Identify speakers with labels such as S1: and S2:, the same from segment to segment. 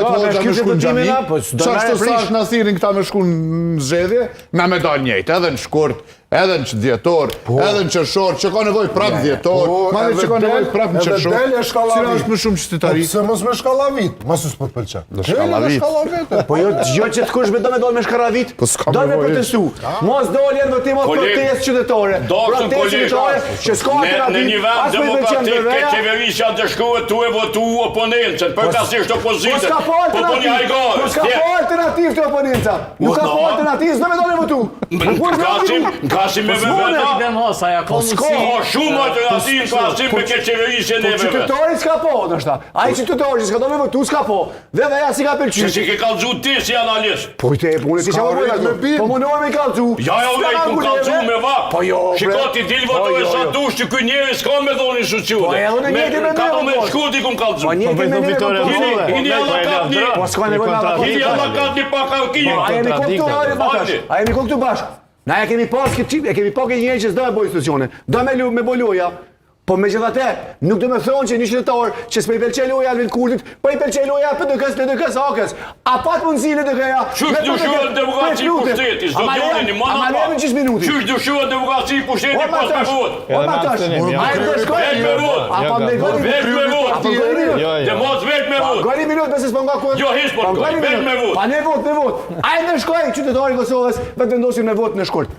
S1: vetë hoxha me shku në gjami, qashtë të sash në thirin këta me shku në zxedhje, na me dal njejt, edhe në shkurt, edhe në djetor, edhe në qërshor, që ka nevoj prap djetor, ma dhe që ka nevoj prap në qërshor, cila është më shumë qytetari.
S2: Se mos me shkallavit, masus për pëlqen.
S3: Po jo që të kush me do me dole me shkallavit, do me protestu. Mos dole jenë vëtim o protest qytetare. Protest qytetare që s'ka alternativ.
S4: Në një vend demokratik ke qeverisja të shkruhet tu e votu oponentën, përkasisht opozitën. Po një hajgarë.
S3: Po s'ka po alternativ të oponenca. Nuk ka po alternativ, s'do me dole votu.
S4: Kasim me vëveta.
S3: Po s'ka.
S4: Shumë alternativ kasim me ke qeverisje ne vëve.
S3: Qytetari s'ka po, nështë ta. Ai qytetari s'ka do me votu, s'ka po. Veveja si ka pëlqy.
S4: Që si ke kalëzu ti si analist.
S3: Po i te e punë ti që më bëjnë. Po më nëve me kalëzu.
S4: Ja, unë i ku kalëzu me va.
S3: Po jo,
S4: Shiko ti dil votoj sa dush që ky njeri s'ka me dhoni sucione.
S3: Po edhe në njëti me
S4: ka do me shkuti ku kalëzu.
S3: Po njëti me njëti.
S4: Hini allakat një.
S3: Po s'ka nevoj me allakat.
S4: Hini allakat një pakalkinje.
S3: A jemi këtu hajde bashkë. A jemi këtu bashkë. Na e kemi pas këtë njëri që s'do me bojë institucione. Do me boj loja. Po me gjithate, nuk do me thonë që një qytetar që s'pe i pëlqej loja Alvin Kurtit, po i pëlqej loja PDK-s Akës. A pat mundësi në DK-ja?
S4: Qysh dushuar demokraci i pushtetit, s'do t'joni një mana pa.
S3: A ma lemi qysh minuti?
S4: Qysh dushuar demokraci i pushtetit pas me vot?
S3: O ma tash, a e të shkoj?
S4: Veç me vot.
S3: A pa me goni
S4: Veç me vot.
S3: A pa goni minut?
S4: Dhe mos veç me vot.
S3: Goni minut, beses po nga kod?
S4: Jo, hiç po t'goj, veç me vot.
S3: Pa ne vot. A e të shkoj, qytetari Kosovës, vetë vendosim në vot në shkurt.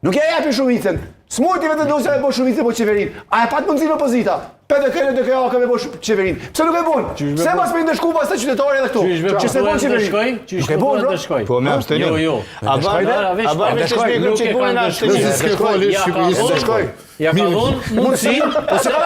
S3: Nuk e jepi shumicën. S'mujti vetë vendosja e bo shumicën po qeverin. A e pat mundësi në opozita? PDK-ja ka me bo qeverin. Pse nuk e bon? Pse mas me ndëshku pas të qytetari edhe këtu? Që se bon qeverin. Nuk e bon, bro?
S5: Po me abstenim.
S4: Jo.
S5: A veç të shpikëm që bojnë abstenim.
S1: Nëse s'ke fali, Shqipërisë.
S4: Ja ka dhonë mundësi.